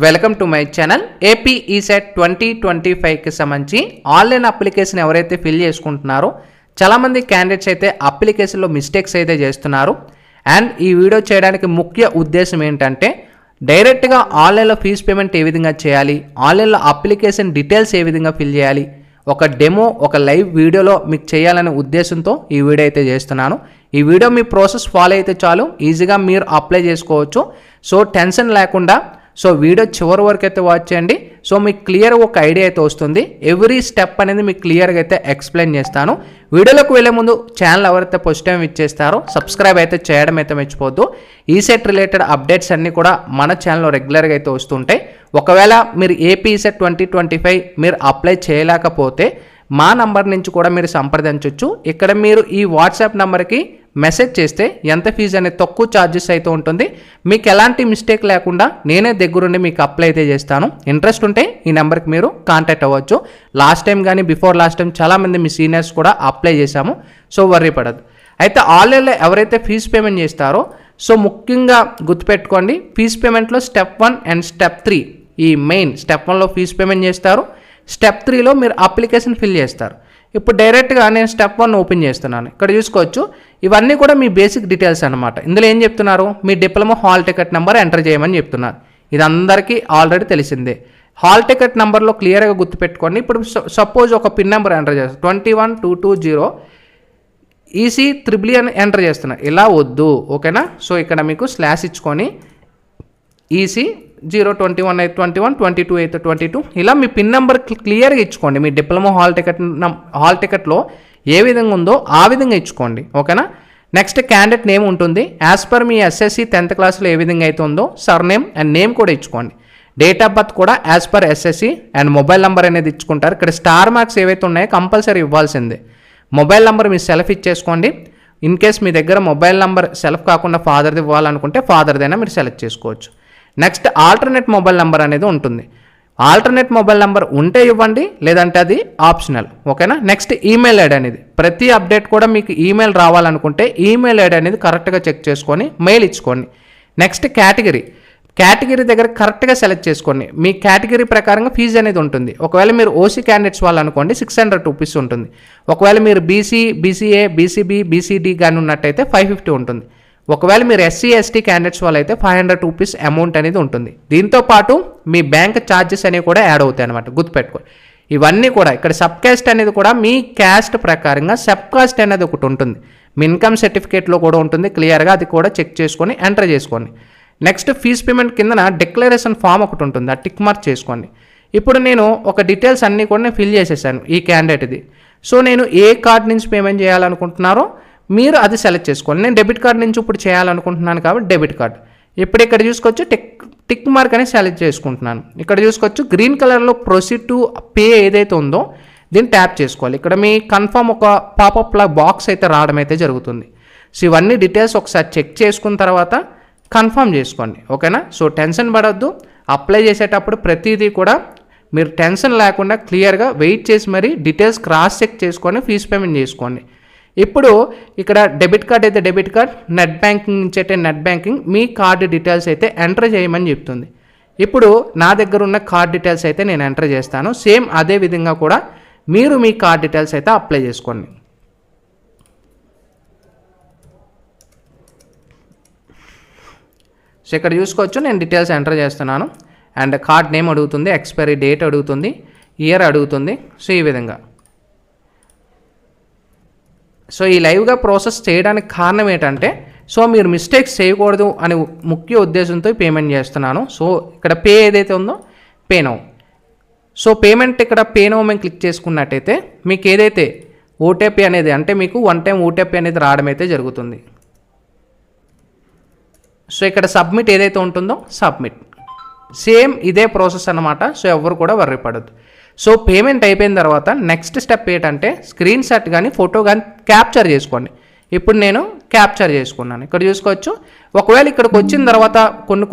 Welcome to my channel. AP ECET 2025కి సంబంధించి online application ఎవరైతే ఫిల్ చేసుకుంటున్నారో చాలామంది క్యాండిడేట్స్ అయితే అప్లికేషన్లో మిస్టేక్స్ అయితే చేస్తున్నారు. అండ్ ఈ వీడియో చేయడానికి ముఖ్య ఉద్దేశం ఏంటంటే డైరెక్ట్గా ఆన్లైన్లో ఫీజు పేమెంట్ ఏ విధంగా చేయాలి, ఆన్లైన్లో అప్లికేషన్ డీటెయిల్స్ ఏ విధంగా ఫిల్ చేయాలి, ఒక డెమో ఒక లైవ్ వీడియోలో మీకు చేయాలనే ఉద్దేశంతో ఈ వీడియో అయితే చేస్తున్నాను. ఈ వీడియో మీ ప్రాసెస్ ఫాలో అయితే చాలు, ఈజీగా మీరు అప్లై చేసుకోవచ్చు. సో టెన్షన్ లేకుండా వీడియో చివరి వరకు అయితే వాచ్ చేయండి. సో మీకు క్లియర్గా ఒక ఐడియా అయితే వస్తుంది. ఎవ్రీ స్టెప్ అనేది మీకు క్లియర్గా అయితే ఎక్స్ప్లెయిన్ చేస్తాను. వీడియోలోకి వెళ్ళే ముందు ఛానల్ ఎవరైతే ఫస్ట్ టైం ఇచ్చేస్తారో సబ్స్క్రైబ్ అయితే చేయడం అయితే మర్చిపోద్దు. ఈసెట్ రిలేటెడ్ అప్డేట్స్ అన్నీ కూడా మన ఛానల్లో రెగ్యులర్గా అయితే వస్తుంటాయి. ఒకవేళ మీరు ఏపీ ఈసెట్ 2025 మీరు అప్లై చేయలేకపోతే మా నంబర్ నుంచి కూడా మీరు సంప్రదించవచ్చు. ఇక్కడ మీరు ఈ వాట్సాప్ నెంబర్కి మెసేజ్ చేస్తే ఎంత ఫీజు అనేది తక్కువ ఛార్జెస్ అయితే ఉంటుంది. మీకు ఎలాంటి మిస్టేక్ లేకుండా నేనే దగ్గరుండి మీకు అప్లై అయితే చేస్తాను. ఇంట్రెస్ట్ ఉంటే ఈ నెంబర్కి మీరు కాంటాక్ట్ అవ్వచ్చు. లాస్ట్ టైం కానీ బిఫోర్ లాస్ట్ టైం చాలామంది మీ సీనియర్స్ కూడా అప్లై చేశాము. సో వర్రీ పడదు. అయితే ఆన్లైన్లో ఎవరైతే ఫీజు పేమెంట్ చేస్తారో ముఖ్యంగా గుర్తుపెట్టుకోండి, ఫీజు పేమెంట్లో స్టెప్ 1 అండ్ స్టెప్ 3 ఈ మెయిన్. స్టెప్ 1లో ఫీజు పేమెంట్ చేస్తారు, స్టెప్ 3లో మీరు అప్లికేషన్ ఫిల్ చేస్తారు. ఇప్పుడు డైరెక్ట్గా నేను స్టెప్ 1 ఓపెన్ చేస్తున్నాను. ఇక్కడ చూసుకోవచ్చు, ఇవన్నీ కూడా మీ బేసిక్ డీటెయిల్స్ అనమాట. ఇందులో ఏం చెప్తున్నారు, మీ diploma hall ticket number enter చేయమని చెప్తున్నారు. ఇది అందరికీ ఆల్రెడీ తెలిసిందే. హాల్ టికెట్ నెంబర్లో క్లియర్గా గుర్తుపెట్టుకోండి. ఇప్పుడు సపోజ్ ఒక పిన్ నెంబర్ ఎంటర్ చేస్తారు, 21220 ఈసీ త్రిబుల్ అని ఎంటర్ చేస్తున్నారు. ఇలా వద్దు, ఓకేనా. సో ఇక్కడ మీకు స్లాష్ ఇచ్చుకొని ఈసీ 021 అయితే 21, 22 అయితే 22 ఇలా మీ పిన్ నెంబర్ క్లియర్గా ఇచ్చుకోండి. మీ డిప్లొమా హాల్ టికెట్లో ఏ విధంగా ఉందో ఆ విధంగా ఇచ్చుకోండి, ఓకేనా. నెక్స్ట్ క్యాండిడేట్ నేమ్ ఉంటుంది. యాజ్ పర్ మీ ఎస్ఎస్సి 10th క్లాస్లో ఏ విధంగా అయితే ఉందో సర్నేమ్ అండ్ నేమ్ కూడా ఇచ్చుకోండి. డేట్ ఆఫ్ బర్త్ కూడా as per SSC and mobile number అనేది ఇచ్చుకుంటారు. ఇక్కడ స్టార్ మార్క్స్ ఏవైతే ఉన్నాయో కంపల్సరీ ఇవ్వాల్సిందే. మొబైల్ నెంబర్ మీ సెల్ఫ్ ఇచ్చేసుకోండి. ఇన్ కేస్ మీ దగ్గర మొబైల్ నెంబర్ సెల్ఫ్ కాకుండా ఫాదర్ది ఇవ్వాలనుకుంటే ఫాదర్దైనా మీరు సెలెక్ట్ చేసుకోవచ్చు. నెక్స్ట్ ఆల్టర్నేట్ మొబైల్ నెంబర్ అనేది ఉంటుంది. ఆల్టర్నేట్ మొబైల్ నెంబర్ ఉంటే ఇవ్వండి, లేదంటే అది ఆప్షనల్, ఓకేనా. నెక్స్ట్ ఈమెయిల్ ఐడి అనేది ప్రతి అప్డేట్ కూడా మీకు ఈమెయిల్ రావాలనుకుంటే ఈమెయిల్ ఐడి అనేది కరెక్ట్గా చెక్ చేసుకొని మెయిల్ ఇచ్చుకోండి. నెక్స్ట్ కేటగిరీ దగ్గర కరెక్ట్గా సెలెక్ట్ చేసుకోండి. మీ కేటగిరీ ప్రకారంగా ఫీజు అనేది ఉంటుంది. ఒకవేళ మీరు ఓసీ క్యాండిడేట్స్ వాళ్ళు అనుకోండి 600 రూపీస్ ఉంటుంది. ఒకవేళ మీరు బీసీ, బీసీఏ, బీసీబీ, బీసీడీ కానీ ఉన్నట్టయితే 550 ఉంటుంది. ఒకవేళ మీరు ఎస్సీ ఎస్టీ క్యాండిడేట్స్ వాళ్ళు అయితే 500 రూపీస్ అమౌంట్ అనేది ఉంటుంది. దీంతో పాటు మీ బ్యాంక్ ఛార్జెస్ అనేవి కూడా యాడ్ అవుతాయి అనమాట, గుర్తుపెట్టుకోండి. ఇవన్నీ కూడా ఇక్కడ సబ్ కాస్ట్ అనేది కూడా మీ క్యాస్ట్ ప్రకారంగా సబ్ కాస్ట్ అనేది ఒకటి ఉంటుంది. మీ ఇన్కమ్ సర్టిఫికేట్లో కూడా ఉంటుంది క్లియర్గా, అది కూడా చెక్ చేసుకొని ఎంటర్ చేసుకోండి. నెక్స్ట్ ఫీజ్ పేమెంట్ కిందన డిక్లరేషన్ ఫామ్ ఒకటి ఉంటుంది, ఆ టిక్ మార్క్ చేసుకోండి. ఇప్పుడు నేను ఒక డీటెయిల్స్ అన్నీ కూడా నేను ఫిల్ చేసేసాను ఈ క్యాండిడేట్ది. సో నేను ఏ కార్డ్ నుంచి పేమెంట్ చేయాలనుకుంటున్నారో మీరు అది సెలెక్ట్ చేసుకోండి. నేను డెబిట్ కార్డ్ నుంచి ఇప్పుడు చేయాలనుకుంటున్నాను కాబట్టి డెబిట్ కార్డ్. ఇప్పుడు ఇక్కడ చూసుకోవచ్చు టిక్ మార్క్ అనేది సెలెక్ట్ చేసుకుంటున్నాను. ఇక్కడ చూసుకోవచ్చు గ్రీన్ కలర్లో ప్రొసీడ్ టు పే ఏదైతే ఉందో దీన్ని ట్యాప్ చేసుకోవాలి. ఇక్కడ మీ కన్ఫర్మ్ ఒక పాపప్ బాక్స్ అయితే రావడం అయితే జరుగుతుంది. సో ఇవన్నీ డీటెయిల్స్ ఒకసారి చెక్ చేసుకున్న తర్వాత కన్ఫర్మ్ చేసుకోండి, ఓకేనా. సో టెన్షన్ పడొద్దు. అప్లై చేసేటప్పుడు ప్రతిదీ కూడా మీరు టెన్షన్ లేకుండా క్లియర్గా వెయిట్ చేసి మరీ డీటెయిల్స్ క్రాస్ చెక్ చేసుకొని ఫీజు పేమెంట్ చేసుకోండి. ఇప్పుడు ఇక్కడ డెబిట్ కార్డ్ అయితే డెబిట్ కార్డ్, నెట్ బ్యాంకింగ్ నుంచి అయితే నెట్ బ్యాంకింగ్, మీ కార్డు డీటెయిల్స్ అయితే ఎంటర్ చేయమని చెప్తుంది. ఇప్పుడు నా దగ్గర ఉన్న కార్డ్ డీటెయిల్స్ అయితే నేను ఎంటర్ చేస్తాను. సేమ్ అదే విధంగా కూడా మీరు మీ కార్డ్ డీటెయిల్స్ అయితే అప్లై చేసుకోండి. సో ఇక్కడ చూసుకోవచ్చు నేను డీటెయిల్స్ ఎంటర్ చేస్తున్నాను. అండ్ కార్డ్ నేమ్ అడుగుతుంది, ఎక్స్పైరీ డేట్ అడుగుతుంది, ఇయర్ అడుగుతుంది. సో ఈ విధంగా ఈ లైవ్గా ప్రాసెస్ చేయడానికి కారణం ఏంటంటే మీరు మిస్టేక్స్ చేయకూడదు అనే ముఖ్య ఉద్దేశంతో పేమెంట్ చేస్తున్నాను. సో ఇక్కడ పే ఏదైతే ఉందో పే నౌ. పేమెంట్ ఇక్కడ పే నౌ మేము క్లిక్ చేసుకున్నట్టయితే మీకు ఏదైతే ఓటీపీ అనేది అంటే మీకు 1 టైం ఓటీపీ అనేది రావడం అయితే జరుగుతుంది. సో ఇక్కడ సబ్మిట్ ఏదైతే ఉంటుందో సబ్మిట్, సేమ్ ఇదే ప్రాసెస్ అన్నమాట. సో ఎవరు కూడా వర్రీ పడద్దు. సో పేమెంట్ అయిపోయిన తర్వాత నెక్స్ట్ స్టెప్ ఏంటంటే స్క్రీన్ షాట్ కానీ ఫోటో కానీ క్యాప్చర్ చేసుకోండి. ఇప్పుడు నేను క్యాప్చర్ చేసుకున్నాను. ఇక్కడ చూసుకోవచ్చు. ఒకవేళ ఇక్కడికి వచ్చిన తర్వాత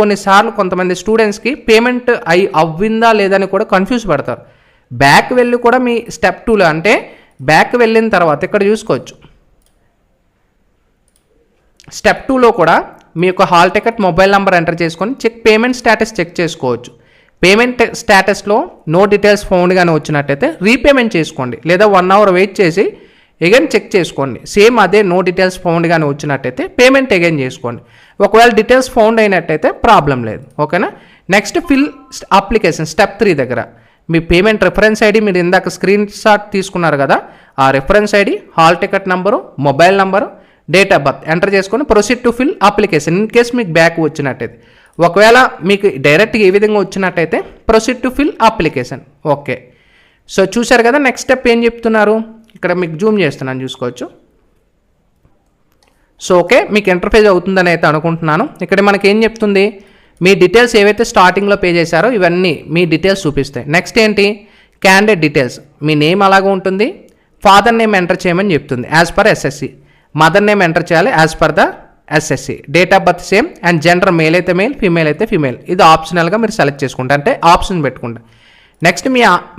కొన్నిసార్లు కొంతమంది స్టూడెంట్స్కి పేమెంట్ అవ్విందా లేదని కూడా కన్ఫ్యూజ్ పడతారు. బ్యాక్ వెళ్ళి కూడా మీ స్టెప్ 2లో అంటే బ్యాక్ వెళ్ళిన తర్వాత ఇక్కడ చూసుకోవచ్చు స్టెప్ 2లో కూడా మీ యొక్క hall ticket mobile number enter చేసుకొని పేమెంట్ స్టేటస్ చెక్ చేసుకోవచ్చు. పేమెంట్ స్టేటస్లో నో డీటెయిల్స్ ఫౌండ్ కానీ వచ్చినట్టయితే రీపేమెంట్ చేసుకోండి, లేదా 1 అవర్ వెయిట్ చేసి అగైన్ చెక్ చేసుకోండి. సేమ్ అదే నో డీటెయిల్స్ ఫౌండ్ కానీ వచ్చినట్టయితే పేమెంట్ అగైన్ చేసుకోండి. ఒకవేళ డీటెయిల్స్ ఫౌండ్ అయినట్టయితే ప్రాబ్లం లేదు. ఓకేనా. నెక్స్ట్ ఫిల్ అప్లికేషన్ స్టెప్ 3 దగ్గర మీ పేమెంట్ రిఫరెన్స్ ఐడి మీరు ఇందాక స్క్రీన్ షాట్ తీసుకున్నారు కదా, ఆ reference ID, hall ticket number, mobile number, date of birth enter చేసుకొని proceed to fill application. In case మీకు బ్యాక్ వచ్చినట్టయితే, ఒకవేళ మీకు డైరెక్ట్గా ఏ విధంగా వచ్చినట్టయితే proceed to fill application. Okay. So చూసారు కదా. నెక్స్ట్ స్టెప్ ఏం చెప్తున్నారు, ఇక్కడ మీకు జూమ్ చేస్తున్నాను చూసుకోవచ్చు. సో ఓకే, మీకు ఇంటర్ఫేస్ అవుతుందని అయితే అనుకుంటున్నాను. ఇక్కడ మనకి ఏం చెప్తుంది, మీ డీటెయిల్స్ ఏవైతే స్టార్టింగ్లో పే చేశారో ఇవన్నీ మీ డీటెయిల్స్ చూపిస్తాయి. నెక్స్ట్ ఏంటి, క్యాండిడేట్ డీటెయిల్స్, మీ నేమ్ అలాగే ఉంటుంది, ఫాదర్ నేమ్ ఎంటర్ చేయమని చెప్తుంది as per SSC, mother name enter చేయాలి as per the SSC, date of birth same, and gender male అయితే మేల్, ఫీమేల్ అయితే ఫీమేల్. ఇది ఆప్షనల్గా మీరు సెలెక్ట్ చేసుకుంటారు, అంటే ఆప్షన్ పెట్టుకుంటారు. నెక్స్ట్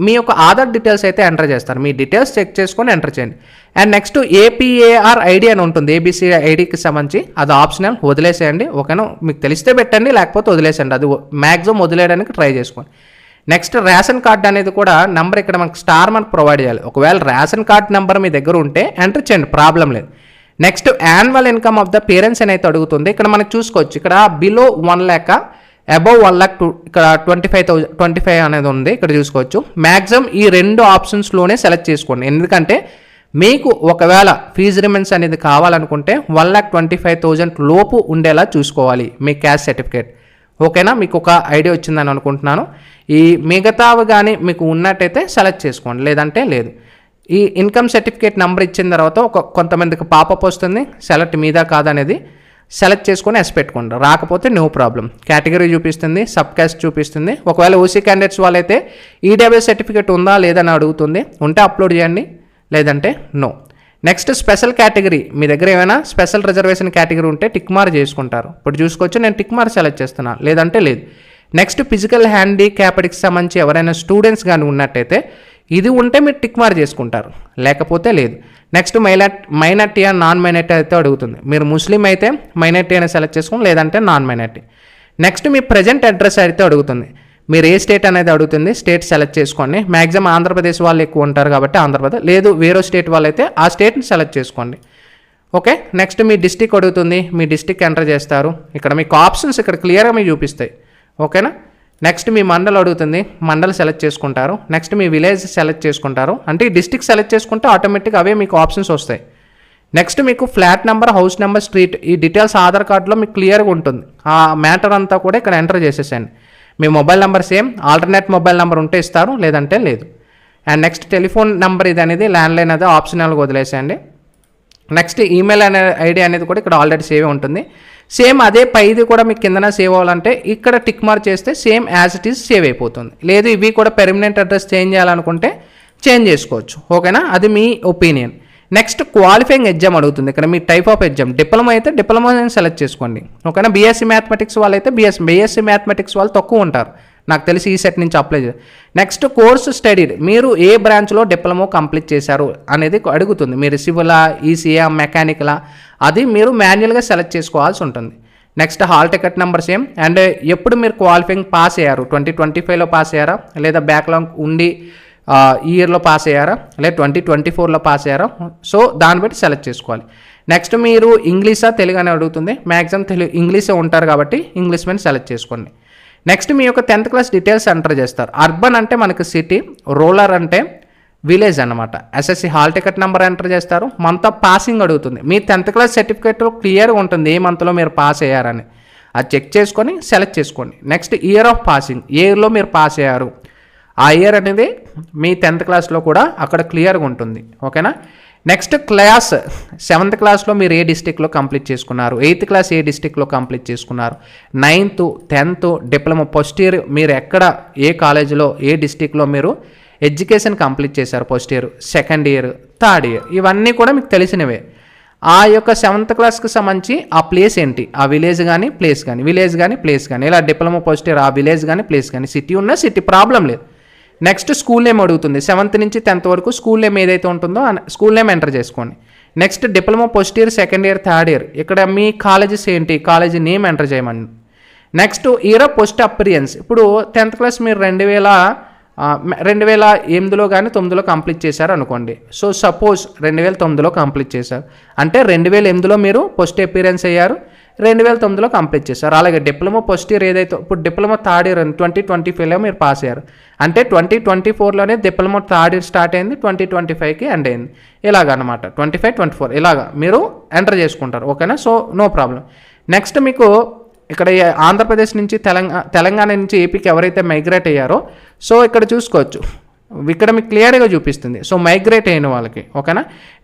మీ యొక్క ఆధార్ డీటెయిల్స్ అయితే ఎంటర్ చేస్తారు, మీ డీటెయిల్స్ చెక్ చేసుకొని ఎంటర్ చేయండి. అండ్ నెక్స్ట్ ఏపీఏఆర్ ఐడి అని ఉంటుంది, ఏబీసీ ఐడికి సంబంధించి, అది ఆప్షనల్, వదిలేసేయండి. ఓకేనా, మీకు తెలిస్తే పెట్టండి, లేకపోతే వదిలేసేయండి, అది మ్యాక్సిమం వదిలేయడానికి ట్రై చేసుకోండి. నెక్స్ట్ రేషన్ కార్డ్ అనేది కూడా నెంబర్ ఇక్కడ మనకు స్టార్ మనకు ప్రొవైడ్ చేయాలి. ఒకవేళ రేషన్ కార్డ్ నెంబర్ మీ దగ్గర ఉంటే ఎంటర్ చేయండి, ప్రాబ్లం లేదు. Next annual income of the parents అని అయితే అడుగుతుంది. ఇక్కడ మనకు చూసుకోవచ్చు, ఇక్కడ బిలో 1 lakh, అబౌవ్ 1 lakh, ఇక్కడ 25 అనేది ఉంది, ఇక్కడ చూసుకోవచ్చు. మ్యాక్సిమం ఈ 2 ఆప్షన్స్లోనే సెలెక్ట్ చేసుకోండి, ఎందుకంటే మీకు ఒకవేళ ఫీజు రిమెంట్స్ అనేది కావాలనుకుంటే 1,25,000 లోపు ఉండేలా చూసుకోవాలి మీ క్యాస్ట్ సర్టిఫికేట్. ఓకేనా, మీకు ఒక ఐడియా వచ్చిందని అనుకుంటున్నాను. ఈ మిగతావి కానీ మీకు ఉన్నట్టయితే సెలెక్ట్ చేసుకోండి, లేదంటే లేదు. ఈ ఇన్కమ్ సర్టిఫికేట్ నెంబర్ ఇచ్చిన తర్వాత కొంతమందికి పాపప్ వస్తుంది, సెలెక్ట్ మీద కాదనేది సెలెక్ట్ చేసుకొని ఎస్ పెట్టుకోండి, రాకపోతే నో ప్రాబ్లం. కేటగిరీ చూపిస్తుంది, సబ్ క్యాస్ట్ చూపిస్తుంది. ఒకవేళ ఓసీ క్యాండిడేట్స్ వాళ్ళైతే ఈడబ్ల్యూఎస్ సర్టిఫికేట్ ఉందా లేదని అడుగుతుంది, ఉంటే అప్లోడ్ చేయండి, లేదంటే నో. నెక్స్ట్ స్పెషల్ కేటగిరీ, మీ దగ్గర ఏమైనా స్పెషల్ రిజర్వేషన్ కేటగిరీ ఉంటే టిక్ మార్క్ చేసుకుంటారు. ఇప్పుడు చూసుకోవచ్చు, నేను టిక్ మార్క్ సెలెక్ట్ చేస్తున్నాను, లేదంటే లేదు. నెక్స్ట్ ఫిజికల్ హ్యాండిక్యాప్డ్కి సంబంధించి ఎవరైనా స్టూడెంట్స్ కానీ ఉన్నట్టయితే ఇది ఉంటే మీరు టిక్ మార్క్ చేసుకుంటారు, లేకపోతే లేదు. Next minority and non minority అయితే అడుగుతుంది, మీరు ముస్లిం అయితే మైనార్టీ అని సెలెక్ట్ చేసుకోండి, లేదంటే నాన్ మైనార్టీ. నెక్స్ట్ మీ ప్రజెంట్ అడ్రస్ అయితే అడుగుతుంది, మీరు ఏ స్టేట్ అనేది అడుగుతుంది, స్టేట్ సెలెక్ట్ చేసుకోండి. మ్యాక్సిమం ఆంధ్రప్రదేశ్ వాళ్ళు ఎక్కువ ఉంటారు కాబట్టి ఆంధ్రప్రదేశ్, లేదు వేరే స్టేట్ వాళ్ళు అయితే ఆ స్టేట్ని సెలెక్ట్ చేసుకోండి. ఓకే. నెక్స్ట్ మీ డిస్టిక్ అడుగుతుంది, మీ డిస్టిక్ ఎంటర్ చేస్తారు. ఇక్కడ మీకు ఆప్షన్స్ ఇక్కడ క్లియర్గా మీకు చూపిస్తాయి. ఓకేనా. నెక్స్ట్ మీ మండల్ అడుగుతుంది, మండల్ సెలెక్ట్ చేసుకుంటారు. నెక్స్ట్ మీ విలేజ్ సెలెక్ట్ చేసుకుంటారు, అంటే ఈ డిస్టిక్ సెలెక్ట్ చేసుకుంటే ఆటోమేటిక్గా అవే మీకు ఆప్షన్స్ వస్తాయి. నెక్స్ట్ మీకు flat number, house number, street, ఈ డీటెయిల్స్ ఆధార్ కార్డులో మీకు క్లియర్గా ఉంటుంది. ఆ మ్యాటర్ అంతా కూడా ఇక్కడ ఎంటర్ చేసేసండి. మీ mobile number same, alternate mobile number ఉంటే ఇస్తారు, లేదంటే లేదు. అండ్ నెక్స్ట్ టెలిఫోన్ నెంబర్ ఇది అనేది ల్యాండ్లైన్ అది ఆప్షనల్గా వదిలేసేయండి. నెక్స్ట్ ఈమెయిల్ అనే ఐడి అనేది కూడా ఇక్కడ ఆల్రెడీ సేవ్ ఉంటుంది. సేమ్ అదే పైది కూడా మీకు కిందన సేవ్ అవ్వాలంటే ఇక్కడ టిక్ మార్క్ చేస్తే same as it is save అయిపోతుంది. లేదు ఇవి కూడా పెర్మనెంట్ అడ్రస్ చేంజ్ చేయాలనుకుంటే చేంజ్ చేసుకోవచ్చు. ఓకేనా, అది మీ ఒపీనియన్. నెక్స్ట్ క్వాలిఫైయింగ్ ఎగ్జామ్ అడుగుతుంది. ఇక్కడ మీ టైప్ ఆఫ్ ఎగ్జామ్, డిప్లొమా అయితే డిప్లొమా సెలెక్ట్ చేసుకోండి. ఓకేనా, బీఎస్సీ మ్యాథమెటిక్స్ వాళ్ళు అయితే బీఎస్సీ మ్యాథమెటిక్స్ వాళ్ళు తక్కువ ఉంటారు, నాకు తెలిసి ఈ సెట్ నుంచి అప్లై చేయాలి. నెక్స్ట్ కోర్సు స్టడీడ్, మీరు ఏ బ్రాంచ్లో డిప్లొమా కంప్లీట్ చేశారు అనేది అడుగుతుంది. మీరు సివిలా, ఈసీఆ, మెకానికలా, అది మీరు మాన్యువల్గా సెలెక్ట్ చేసుకోవాల్సి ఉంటుంది. Next hall ticket number same. And ఎప్పుడు మీరు క్వాలిఫైయింగ్ పాస్ అయ్యారు, 2025లో పాస్ అయ్యారా, లేదా బ్యాక్లాగ్ ఉండి ఈ ఇయర్లో పాస్ అయ్యారా, లేదా 2024లో పాస్ అయ్యారా, సో దాన్ని బట్టి సెలెక్ట్ చేసుకోవాలి. నెక్స్ట్ మీరు ఇంగ్లీషా తెలుగు అని అడుగుతుంది. మ్యాక్సిమం ఇంగ్లీషే ఉంటారు కాబట్టి ఇంగ్లీష్ మీద సెలెక్ట్ చేసుకోండి. నెక్స్ట్ మీ యొక్క 10th క్లాస్ డీటెయిల్స్ ఎంటర్ చేస్తారు. అర్బన్ అంటే మనకి సిటీ, రూరల్ అంటే విలేజ్ అనమాట. SSC hall ticket number enter చేస్తారు. మంత్ ఆఫ్ పాసింగ్ అడుగుతుంది. మీ 10th క్లాస్ సర్టిఫికేట్లో క్లియర్గా ఉంటుంది ఏ మంత్లో మీరు పాస్ అయ్యారని, అది చెక్ చేసుకొని సెలెక్ట్ చేసుకోండి. నెక్స్ట్ ఇయర్ ఆఫ్ పాసింగ్, ఏ ఇయర్లో మీరు పాస్ అయ్యారు, ఆ ఇయర్ అనేది మీ 10th క్లాస్లో కూడా అక్కడ క్లియర్గా ఉంటుంది. ఓకేనా. నెక్స్ట్ క్లాస్, 7th క్లాస్లో మీరు ఏ డిస్టిక్లో కంప్లీట్ చేసుకున్నారు, 8th క్లాస్ ఏ డిస్టిక్లో కంప్లీట్ చేసుకున్నారు, 9th 10th diploma first year మీరు ఎక్కడ ఏ కాలేజీలో ఏ డిస్టిక్లో మీరు ఎడ్యుకేషన్ కంప్లీట్ చేశారు, first year, second year, third year, ఇవన్నీ కూడా మీకు తెలిసినవే. ఆ యొక్క 7th క్లాస్కి సంబంధించి ఆ ప్లేస్ ఏంటి, ఆ విలేజ్ కానీ ప్లేస్ కానీ, విలేజ్ కానీ ప్లేస్ కానీ, ఇలా డిప్లొమా ఫస్ట్ ఇయర్ ఆ విలేజ్ కానీ ప్లేస్ కానీ, సిటీ ఉన్నా సిటీ ప్రాబ్లం లేదు. నెక్స్ట్ స్కూల్ నేమ్ అడుగుతుంది. 7th నుంచి 10th వరకు స్కూల్ నేమ్ ఏదైతే ఉంటుందో స్కూల్ నేమ్ ఎంటర్ చేసుకోండి. Next diploma first year, second year, third year, ఇక్కడ మీ కాలేజెస్ ఏంటి, కాలేజీ నేమ్ ఎంటర్ చేయమని. Next year of post appearance. ఇప్పుడు 10th క్లాస్ మీరు 2008లో కానీ 9లో కంప్లీట్ చేశారు అనుకోండి. సో సపోజ్ 2009లో కంప్లీట్ చేశారు అంటే 2008లో మీరు పోస్ట్ అపిరియన్స్ అయ్యారు, 2009లో కంప్లీట్ చేశారు. అలాగే డిప్లొమా ఫస్ట్ ఇయర్ ఏదైతే ఇప్పుడు డిప్లొమా థర్డ్ ఇయర్ 2025లో మీరు పాస్ అయ్యారు అంటే 2024లోనే డిప్లొమా థర్డ్ ఇయర్ స్టార్ట్ అయింది, 2025కి ఎండ్ అయింది. ఇలాగనమాట 25-24 ఇలాగా మీరు ఎంటర్ చేసుకుంటారు. ఓకేనా? So no problem. నెక్స్ట్ మీకు ఇక్కడ ఆంధ్రప్రదేశ్ నుంచి తెలంగాణ నుంచి ఏపీకి ఎవరైతే మైగ్రేట్ అయ్యారో సో ఇక్కడ చూసుకోవచ్చు, ఇక్కడ మీకు క్లియర్గా చూపిస్తుంది. సో మైగ్రేట్ అయిన వాళ్ళకి. ఓకేనా?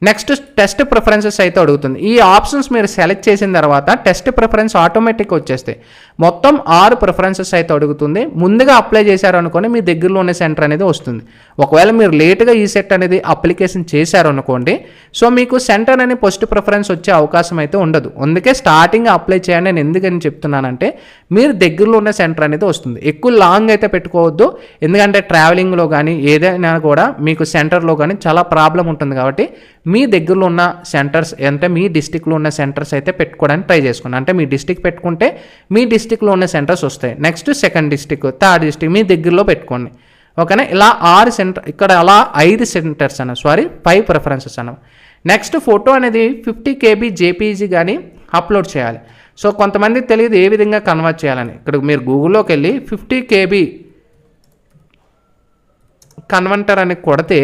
నెక్స్ట్ టెస్ట్ ప్రిఫరెన్సెస్ అయితే అడుగుతుంది. ఈ ఆప్షన్స్ మీరు సెలెక్ట్ చేసిన తర్వాత టెస్ట్ ప్రిఫరెన్స్ ఆటోమేటిక్గా వచ్చేస్తాయి. మొత్తం 6 ప్రిఫరెన్సెస్ అయితే అడుగుతుంది. ముందుగా అప్లై చేశారు అనుకోండి మీ దగ్గరలో ఉన్న సెంటర్ అనేది వస్తుంది. ఒకవేళ మీరు లేట్గా ఈ సెట్ అనేది అప్లికేషన్ చేశారు అనుకోండి సో మీకు సెంటర్ అని ఫస్ట్ ప్రిఫరెన్స్ వచ్చే అవకాశం అయితే ఉండదు. అందుకే స్టార్టింగ్ అప్లై చేయండి. నేను ఎందుకని చెప్తున్నానంటే మీరు దగ్గరలో ఉన్న సెంటర్ అనేది వస్తుంది. ఎక్కువ లాంగ్ అయితే పెట్టుకోవద్దు, ఎందుకంటే ట్రావెలింగ్లో కానీ ఏదైనా కూడా మీకు సెంటర్లో కానీ చాలా ప్రాబ్లం ఉంటుంది. కాబట్టి మీ దగ్గరలో ఉన్న సెంటర్స్ అంటే మీ డిస్టిక్లో ఉన్న సెంటర్స్ అయితే పెట్టుకోవడానికి ట్రై చేసుకోండి. అంటే మీ డిస్టిక్ పెట్టుకుంటే మీ డిస్టిక్లో ఉన్న సెంటర్స్ వస్తాయి. Next second district, third district మీ దగ్గరలో పెట్టుకోండి. ఓకేనా? ఇలా 6 సెంటర్ ఇక్కడ అలా 5 సెంటర్స్ 5 ప్రిఫరెన్సెస్ నెక్స్ట్ ఫోటో అనేది 50 KB జేపీజీ కానీ అప్లోడ్ చేయాలి. సో కొంతమందికి తెలియదు ఏ విధంగా కన్వర్ట్ చేయాలని. ఇక్కడ మీరు గూగుల్లోకి వెళ్ళి 50 KB కన్వర్టర్ అని కొడితే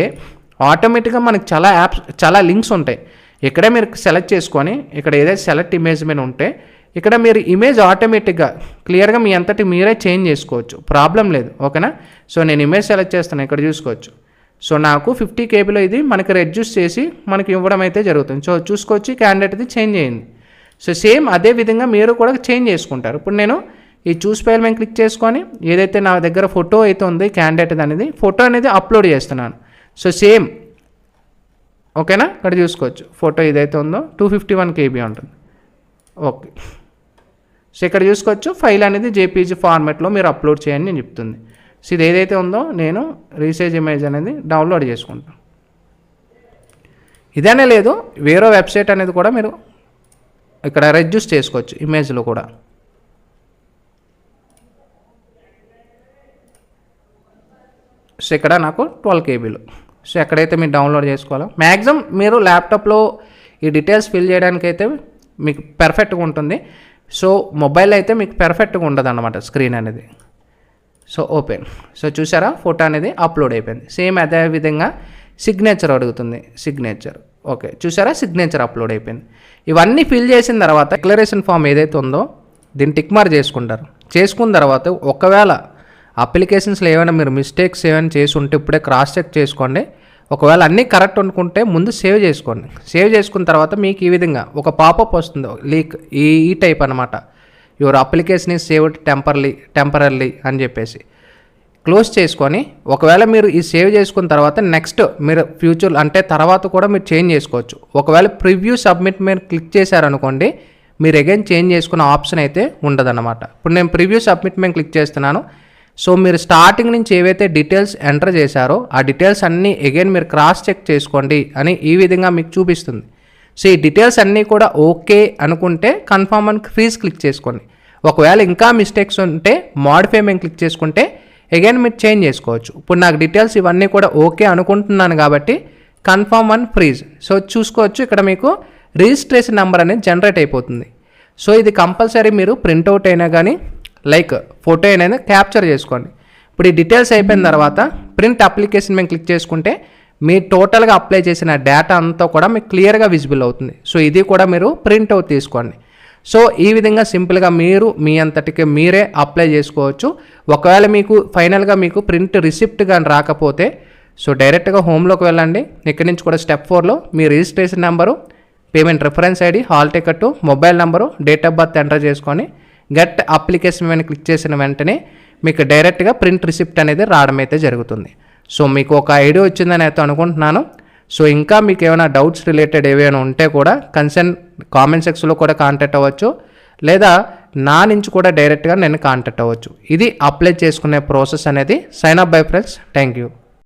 ఆటోమేటిక్గా మనకి చాలా యాప్స్ చాలా లింక్స్ ఉంటాయి. ఇక్కడే మీరు సెలెక్ట్ చేసుకొని ఇక్కడ ఏదైతే సెలెక్ట్ ఇమేజ్ మీద ఉంటే ఇక్కడ మీరు ఇమేజ్ ఆటోమేటిక్గా క్లియర్గా మీ అంతటి మీరే చేంజ్ చేసుకోవచ్చు, ప్రాబ్లం లేదు. ఓకేనా? సో నేను ఇమేజ్ సెలెక్ట్ చేస్తాను, ఇక్కడ చూసుకోవచ్చు. సో నాకు 50 KBలో ఇది మనకి రెడ్యూస్ చేసి మనకి ఇవ్వడం అయితే జరుగుతుంది. సో చూసుకోవచ్చు క్యాండిడేట్ ఇది చేంజ్ అయ్యింది. సో సేమ్ అదే విధంగా మీరు కూడా చేంజ్ చేసుకుంటారు. ఇప్పుడు నేను ఈ చూస్ ఫైల్ మీద క్లిక్ చేసుకొని ఏదైతే నా దగ్గర ఫోటో అయితే ఉంది క్యాండిడేట్ అనేది ఫోటో అనేది అప్లోడ్ చేస్తున్నాను. సో సేమ్ ఓకేనా? ఇక్కడ చూసుకోవచ్చు ఫోటో ఏదైతే ఉందో 251 KB ఉంటుంది. ఓకే. సో ఇక్కడ చూసుకోవచ్చు ఫైల్ అనేది జేపీజీ ఫార్మాట్లో మీరు అప్లోడ్ చేయండి నేను చెప్తుంది. సో ఇది ఏదైతే ఉందో నేను రీసైజ్ ఇమేజ్ అనేది డౌన్లోడ్ చేసుకుంటాను. ఇదనే లేదు వేరే వెబ్సైట్ అనేది కూడా మీరు ఇక్కడ రెడ్యూస్ చేసుకోవచ్చు ఇమేజ్లో కూడా. సో ఇక్కడ నాకు 12 KBలో. సో ఎక్కడైతే మీరు డౌన్లోడ్ చేసుకోవాలో మ్యాక్సిమం మీరు ల్యాప్టాప్లో ఈ డీటెయిల్స్ ఫిల్ చేయడానికైతే మీకు పర్ఫెక్ట్గా ఉంటుంది. సో మొబైల్ అయితే మీకు పర్ఫెక్ట్గా ఉండదు అన్నమాట స్క్రీన్ అనేది. So open. సో చూసారా ఫోటో అనేది అప్లోడ్ అయిపోయింది. సేమ్ అదే విధంగా సిగ్నేచర్ అడుగుతుంది, సిగ్నేచర్. ఓకే చూసారా సిగ్నేచర్ అప్లోడ్ అయిపోయింది. ఇవన్నీ ఫిల్ చేసిన తర్వాత డిక్లరేషన్ ఫామ్ ఏదైతే ఉందో దీన్ని టిక్ మార్క్ చేసుకుంటారు. చేసుకున్న తర్వాత ఒకవేళ అప్లికేషన్స్లో ఏమైనా మీరు మిస్టేక్స్ ఏమైనా చేసి ఉంటే ఇప్పుడే క్రాస్ చెక్ చేసుకోండి. ఒకవేళ అన్నీ కరెక్ట్ అనుకుంటే ముందు సేవ్ చేసుకోండి. సేవ్ చేసుకున్న తర్వాత మీకు ఈ విధంగా ఒక పాపప్ వస్తుంది, లీక్ ఈ టైప్ అనమాట. Your application is saved temporarily అని చెప్పేసి క్లోజ్ చేసుకొని ఒకవేళ మీరు ఈ సేవ్ చేసుకున్న తర్వాత నెక్స్ట్ మీరు ఫ్యూచర్ అంటే తర్వాత కూడా మీరు చేంజ్ చేసుకోవచ్చు. ఒకవేళ ప్రివ్యూ సబ్మిట్ మీరు క్లిక్ చేశారనుకోండి మీరు అగైన్ చేంజ్ చేసుకునే ఆప్షన్ అయితే ఉండదన్నమాట. ఇప్పుడు నేను ప్రివ్యూ సబ్మిట్ మేము క్లిక్ చేస్తున్నాను. సో మీరు స్టార్టింగ్ నుంచి ఏవైతే డీటెయిల్స్ ఎంటర్ చేశారో ఆ డీటెయిల్స్ అన్నీ అగైన్ మీరు క్రాస్ చెక్ చేసుకోండి అని ఈ విధంగా మీకు చూపిస్తుంది. సో ఈ డీటెయిల్స్ అన్నీ కూడా ఓకే అనుకుంటే కన్ఫర్మ్ అని ఫ్రీజ్ క్లిక్ చేసుకోండి. ఒకవేళ ఇంకా మిస్టేక్స్ ఉంటే మాడిఫై మేము క్లిక్ చేసుకుంటే అగైన్ మీరు చేంజ్ చేసుకోవచ్చు. ఇప్పుడు నాకు డీటెయిల్స్ ఇవన్నీ కూడా ఓకే అనుకుంటున్నాను కాబట్టి కన్ఫర్మ్ అండ్ ఫ్రీజ్. సో చూసుకోవచ్చు ఇక్కడ మీకు రిజిస్ట్రేషన్ నెంబర్ అనేది జనరేట్ అయిపోతుంది. సో ఇది కంపల్సరీ మీరు ప్రింట్అవుట్ అయినా కానీ లైక్ ఫోటో అయినా క్యాప్చర్ చేసుకోండి. ఇప్పుడు ఈ డీటెయిల్స్ అయిపోయిన తర్వాత ప్రింట్ అప్లికేషన్ మేము క్లిక్ చేసుకుంటే మీ టోటల్గా అప్లై చేసిన డేటా అంతా కూడా మీకు క్లియర్గా విజిబుల్ అవుతుంది. సో ఇది కూడా మీరు ప్రింట్అవుట్ తీసుకోండి. సో ఈ విధంగా సింపుల్గా మీరు మీ అంతటికి మీరే అప్లై చేసుకోవచ్చు. ఒకవేళ మీకు ఫైనల్గా మీకు ప్రింట్ రిసిప్ట్ కానీ రాకపోతే సో డైరెక్ట్గా హోమ్లోకి వెళ్ళండి. ఇక్కడి నుంచి కూడా స్టెప్ 4లో మీ registration number, payment reference ID, hall ticket, mobile number, date of birth enter చేసుకొని గెట్ అప్లికేషన్ మీద క్లిక్ చేసిన వెంటనే మీకు డైరెక్ట్గా ప్రింట్ రిసిప్ట్ అనేది రావడం అయితే జరుగుతుంది. సో మీకు ఒక ఐడియా వచ్చిందని అయితే అనుకుంటున్నాను. సో ఇంకా మీకు ఏమైనా డౌట్స్ రిలేటెడ్ ఏమైనా ఉంటే కూడా కన్సర్న్ కామెంట్ సెక్షన్లో కూడా కాంటాక్ట్ అవ్వచ్చు, లేదా నా నుంచి కూడా డైరెక్ట్గా నేను కాంటాక్ట్ అవ్వచ్చు. ఇది అప్లై చేసుకునే ప్రాసెస్ అనేది. Sign up bye friends. Thank you.